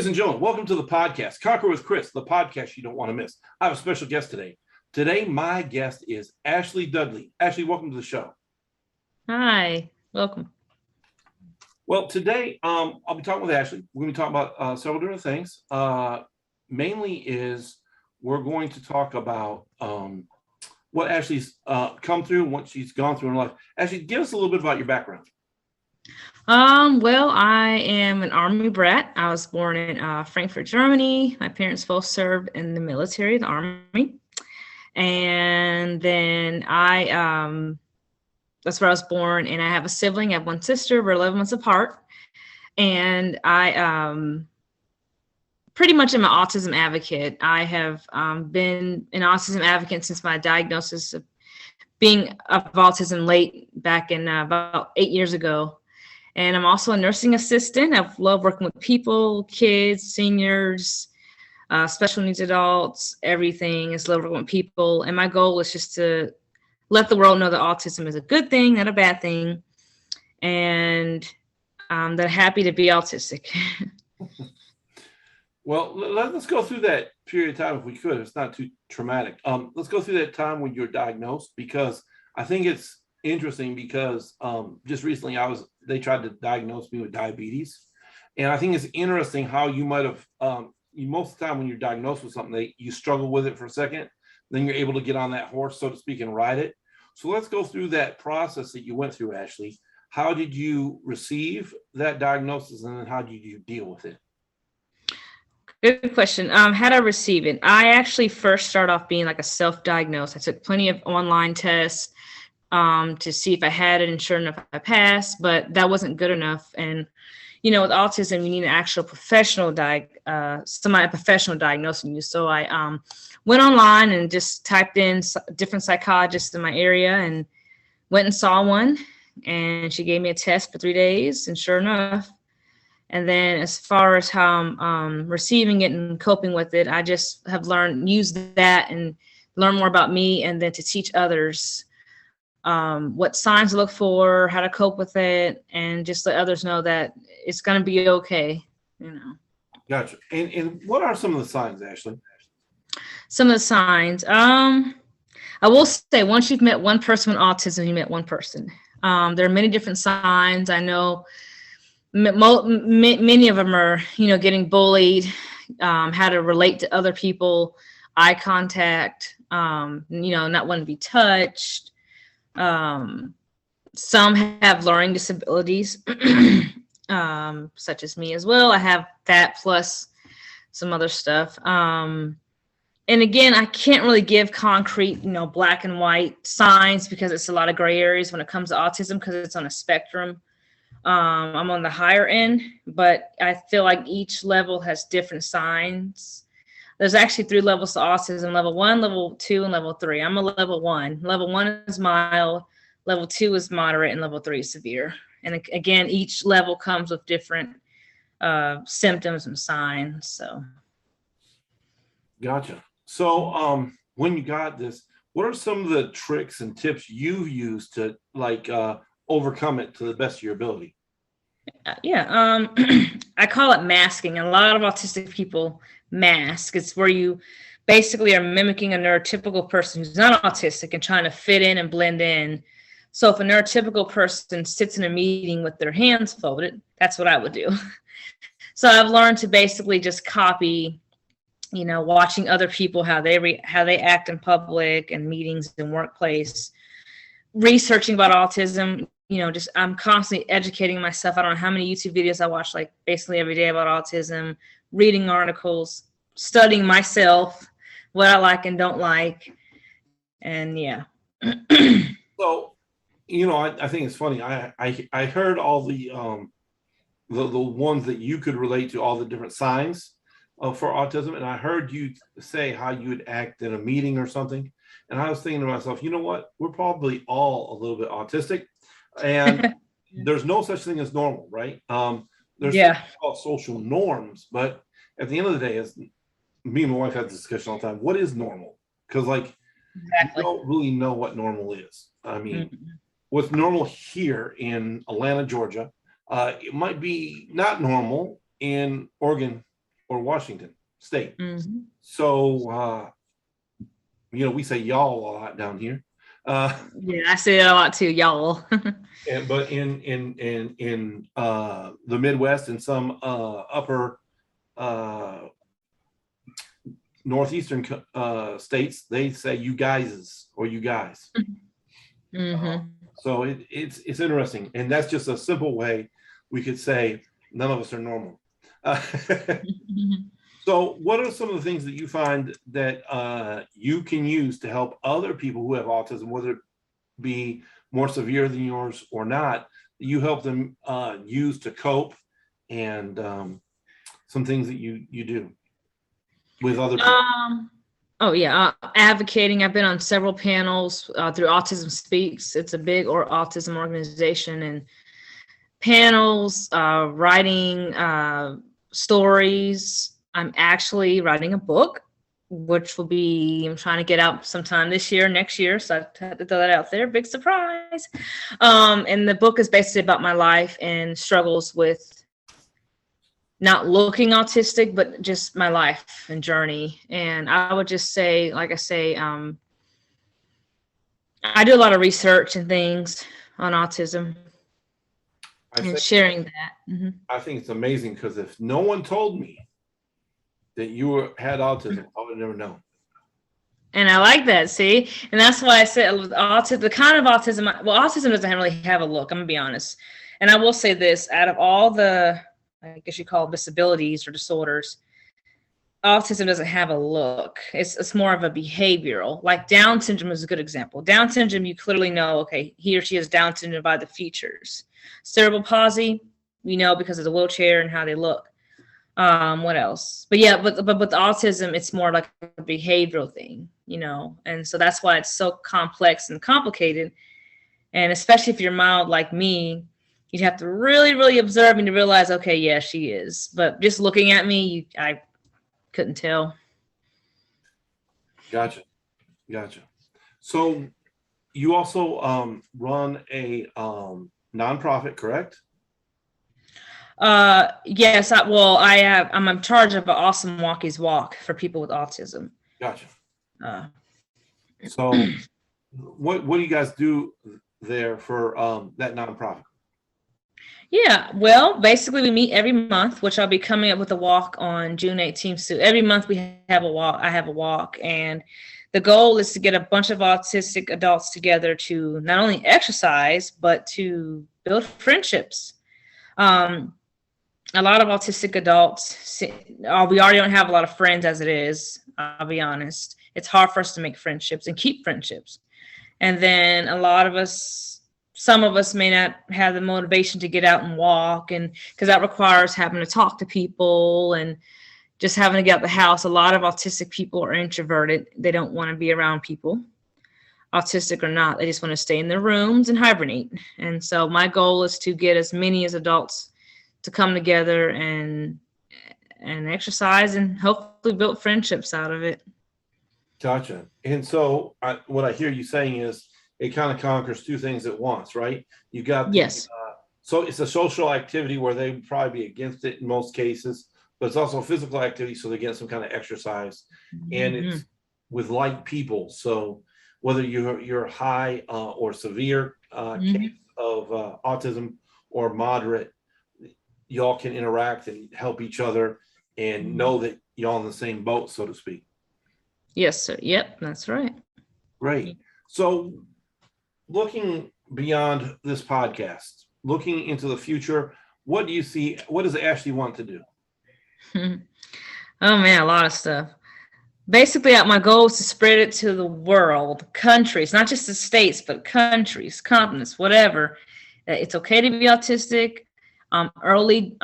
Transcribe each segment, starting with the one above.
Ladies and gentlemen, welcome to the podcast, Conquer with Chris, the podcast you don't want to miss. I have a special guest today. Today, my guest is Ashley Dudley. Ashley, welcome to the show. Hi, welcome. Well, today, I'll be talking with Ashley. We're going to be talking about several different things. Mainly is we're going to talk about what Ashley's come through and what she's gone through in life. Ashley, give us a little bit about your background. Well, I am an Army brat. I was born in Frankfurt, Germany. My parents both served in the military, the Army. And then that's where I was born. And I have a sibling. I have one sister. We're 11 months apart. And I pretty much am an autism advocate. I have been an autism advocate since my diagnosis of being of autism late back in about 8 years ago. And I'm also a nursing assistant. I love working with people, kids, seniors, special needs adults, everything. I love working with people. And my goal is just to let the world know that autism is a good thing, not a bad thing. And that I'm happy to be autistic. Well, let's go through that period of time if we could. It's not too traumatic. Let's go through that time when you were diagnosed, because I think it's interesting because just recently they tried to diagnose me with diabetes. And I think it's interesting how you might have, most of the time when you're diagnosed with something, you struggle with it for a second, then you're able to get on that horse, so to speak, and ride it. So let's go through that process that you went through, Ashley. How did you receive that diagnosis, and then how did you deal with it? Good question. How did I receive it? I actually first started off being like a self-diagnosed. I took plenty of online tests to see if I had it, and sure enough, I passed, but that wasn't good enough. And, you know, with autism, you need an actual professional professional diagnosing you. So I went online and just typed in different psychologists in my area and went and saw one, and she gave me a test for 3 days, and sure enough. And then as far as how I'm receiving it and coping with it, I just have use that and learn more about me, and then to teach others what signs to look for, how to cope with it, and just let others know that it's going to be okay, you know. Gotcha. And what are some of the signs, Ashley? Some of the signs. I will say, once you've met one person with autism, you met one person. There are many different signs. I know many of them are, you know, getting bullied, how to relate to other people, eye contact, you know, not wanting to be touched. Some have learning disabilities, such as me as well. I have that plus some other stuff. And again, I can't really give concrete, you know, black and white signs, because it's a lot of gray areas when it comes to autism, because it's on a spectrum. I'm on the higher end, but I feel like each level has different signs. There's actually 3 levels to autism: level 1, level 2, and level 3. I'm a level 1. Level 1 is mild, level 2 is moderate, and level 3 is severe. And again, each level comes with different symptoms and signs. So. Gotcha. So when you got this, what are some of the tricks and tips you've used to overcome it to the best of your ability? Yeah. I call it masking. A lot of autistic people mask. It's where you basically are mimicking a neurotypical person who's not autistic and trying to fit in and blend in. So if a neurotypical person sits in a meeting with their hands folded, that's what I would do. So I've learned to basically just copy, you know, watching other people, how they act in public and meetings and workplace, researching about autism. You know, just I'm constantly educating myself. I don't know how many YouTube videos I watch, like basically every day, about autism, reading articles, studying myself, what I like and don't like. And yeah. So, you know, I think it's funny. I heard all the ones that you could relate to, all the different signs for autism. And I heard you say how you would act in a meeting or something. And I was thinking to myself, you know what? We're probably all a little bit autistic. And there's no such thing as normal, right? There's called social norms, but at the end of the day, as me and my wife had this discussion all the time, what is normal? Because you don't really know what normal is. I mean, what's normal here in Atlanta, Georgia, it might be not normal in Oregon, or Washington State. Mm-hmm. So, we say y'all a lot down here. Yeah, I say it a lot too, y'all. But in the Midwest and some upper northeastern states, they say you guys or you guys. Mm-hmm. So it's interesting, and that's just a simple way we could say none of us are normal. So what are some of the things that you find that you can use to help other people who have autism, whether it be more severe than yours or not, you help them use to cope, and some things that you do with other people? Advocating. I've been on several panels through Autism Speaks. It's a big autism organization, and panels, writing stories. I'm actually writing a book, which I'm trying to get out sometime this year, next year. So I had to throw that out there. Big surprise. And the book is basically about my life and struggles with not looking autistic, but just my life and journey. And I would just say, like I say, I do a lot of research and things on autism and sharing that. Mm-hmm. I think it's amazing, because if no one told me that you had autism, I would have never known. And I like that, see? And that's why I said with autism, the kind of autism, autism doesn't really have a look, I'm going to be honest. And I will say this, out of all the, I guess you call it disabilities or disorders, autism doesn't have a look. It's more of a behavioral. Like Down syndrome is a good example. Down syndrome, you clearly know, okay, he or she has Down syndrome by the features. Cerebral palsy, you know, because of the wheelchair and how they look. What else? But yeah, but with autism, it's more like a behavioral thing, you know, and so that's why it's so complex and complicated. And especially if you're mild like me, you'd have to really, really observe me to realize, okay, yeah, she is. But just looking at me, I couldn't tell. Gotcha. So you also run a nonprofit, correct? Yes. I'm in charge of an Awesome Walkies Walk for people with autism. Gotcha. So what do you guys do there for that nonprofit? Yeah, well, basically we meet every month, which I'll be coming up with a walk on June 18th. So every month we have a walk. I have a walk, and the goal is to get a bunch of autistic adults together to not only exercise, but to build friendships. A lot of autistic adults, we already don't have a lot of friends as it is. I'll be honest. It's hard for us to make friendships and keep friendships. And then some of us may not have the motivation to get out and walk, and because that requires having to talk to people and just having to get out the house. A lot of autistic people are introverted. They don't want to be around people, autistic or not. They just want to stay in their rooms and hibernate. And so my goal is to get as many as adults to come together and exercise and hopefully build friendships out of it. Gotcha. And so what I hear you saying is it kind of conquers two things at once, right? You got yes. So it's a social activity where they would probably be against it in most cases, but it's also a physical activity, so they get some kind of exercise, and it's with like people. So whether you're high or severe case of autism or moderate, y'all can interact and help each other and know that y'all in the same boat, so to speak. Yes, sir. Yep, that's right. Great. So looking beyond this podcast, looking into the future, what do you see? What does Ashley want to do? Oh man, a lot of stuff. Basically, my goal is to spread it to the world, countries, not just the states, but countries, continents, whatever. It's okay to be autistic. Early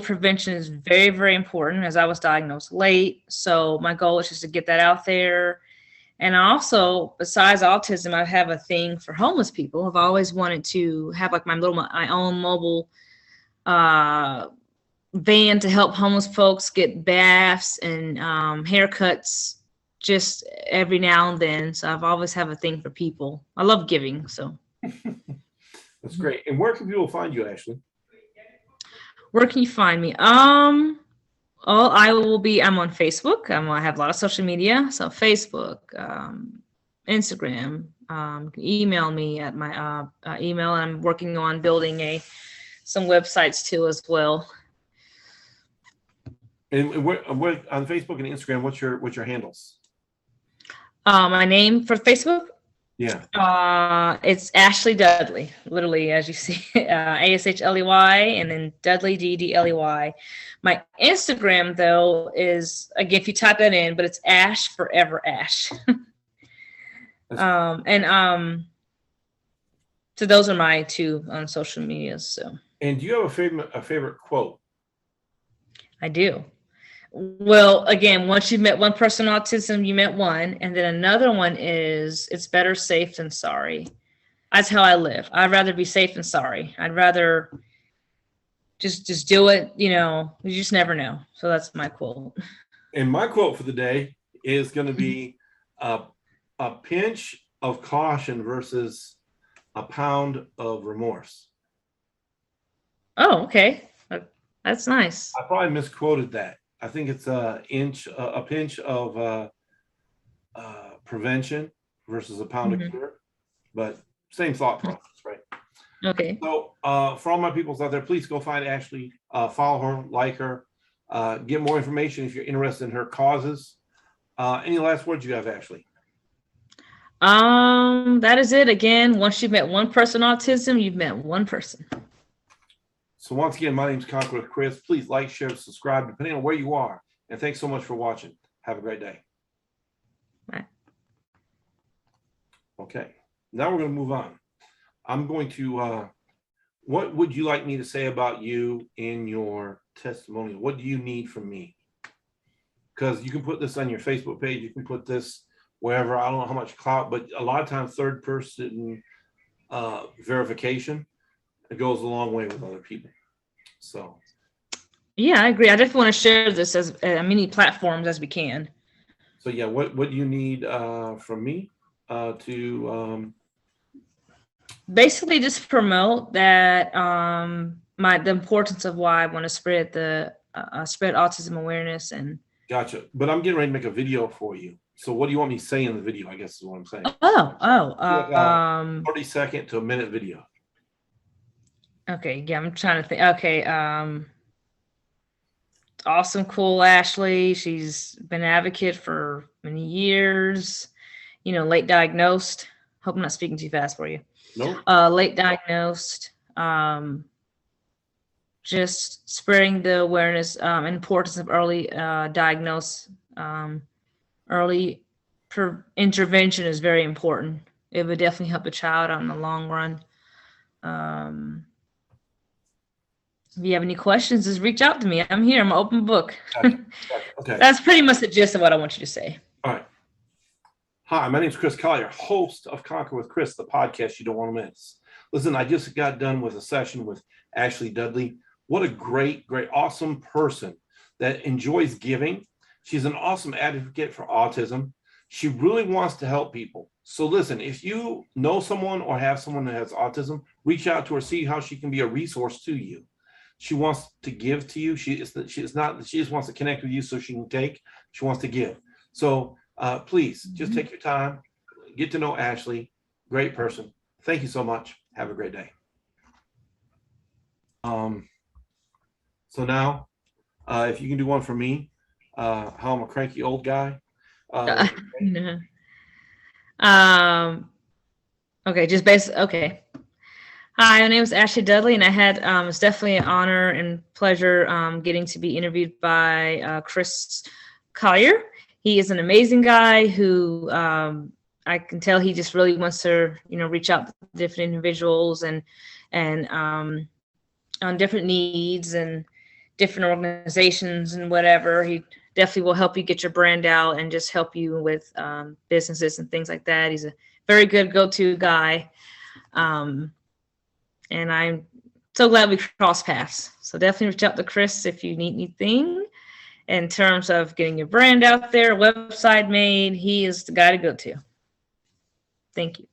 prevention is very, very important, as I was diagnosed late. So my goal is just to get that out there. And also, besides autism, I have a thing for homeless people. I've always wanted to have like my own mobile van to help homeless folks get baths and haircuts just every now and then. So I've always have a thing for people. I love giving. So that's great. And where can people find you, Ashley? Where can you find me? Oh, I'm on Facebook. I have a lot of social media. So Facebook, Instagram, you can email me at my email. I'm working on building some websites too as well. And where on Facebook and Instagram, what's your handles? My name for Facebook? Yeah. It's Ashley Dudley, literally, as you see, Ashley, and then Dudley, Dudley. My Instagram, though, is, again, if you type that in, but it's Ash Forever Ash. So those are my two on social media. So. And do you have a favorite quote? I do. Well, again, once you've met one person with autism, you met one. And then another one is, it's better safe than sorry. That's how I live. I'd rather be safe than sorry. I'd rather just do it. You just never know. So that's my quote. And my quote for the day is going to be a pinch of caution versus a pound of remorse. Oh, okay. That's nice. I probably misquoted that. I think it's a pinch of prevention versus a pound of cure, but same thought process, right? Okay. So for all my peoples out there, please go find Ashley, follow her, like her, get more information if you're interested in her causes. Any last words you have, Ashley? That is it. Again, once you've met one person with autism, you've met one person. So once again, my name is Conquer with Chris. Please like, share, subscribe, depending on where you are. And thanks so much for watching. Have a great day. Bye. Okay, now we're going to move on. I'm going to, what would you like me to say about you in your testimonial? What do you need from me? Because you can put this on your Facebook page. You can put this wherever. I don't know how much clout, but a lot of times third person verification, it goes a long way with other people. So. Yeah, I agree. I definitely want to share this as many platforms as we can. So yeah, what do you need from me to basically just promote that the importance of why I want to spread spread autism awareness and. Gotcha. But I'm getting ready to make a video for you. So what do you want me to say in the video? I guess is what I'm saying. 30-second to a minute video. Okay, yeah, I'm trying to think. Okay, awesome, cool Ashley. She's been an advocate for many years. Late diagnosed. Hope I'm not speaking too fast for you. Nope. Late diagnosed. Just spreading the awareness and importance of early diagnose. Early intervention is very important. It would definitely help the child out in the long run. If you have any questions, just reach out to me. I'm here. I'm an open book. Gotcha. Okay. That's pretty much the gist of what I want you to say. All right. Hi, my name is Chris Collier, host of Conquer with Chris, the podcast you don't want to miss. Listen, I just got done with a session with Ashley Dudley. What a great, awesome person that enjoys giving. She's an awesome advocate for autism. She really wants to help people. So listen, if you know someone or have someone that has autism, reach out to her, see how she can be a resource to you. She wants to give to you. She just wants to connect with you so she can take. She wants to give. So please just take your time, get to know Ashley. Great person. Thank you so much. Have a great day. So now, if you can do one for me, how I'm a cranky old guy. Okay, just basic. Okay. Hi, my name is Ashley Dudley, and I had it's definitely an honor and pleasure getting to be interviewed by Chris Collier. He is an amazing guy who I can tell he just really wants to, reach out to different individuals and on different needs and different organizations and whatever. He definitely will help you get your brand out and just help you with businesses and things like that. He's a very good go-to guy. And I'm so glad we crossed paths. So definitely reach out to Chris if you need anything in terms of getting your brand out there, website made. He is the guy to go to. Thank you.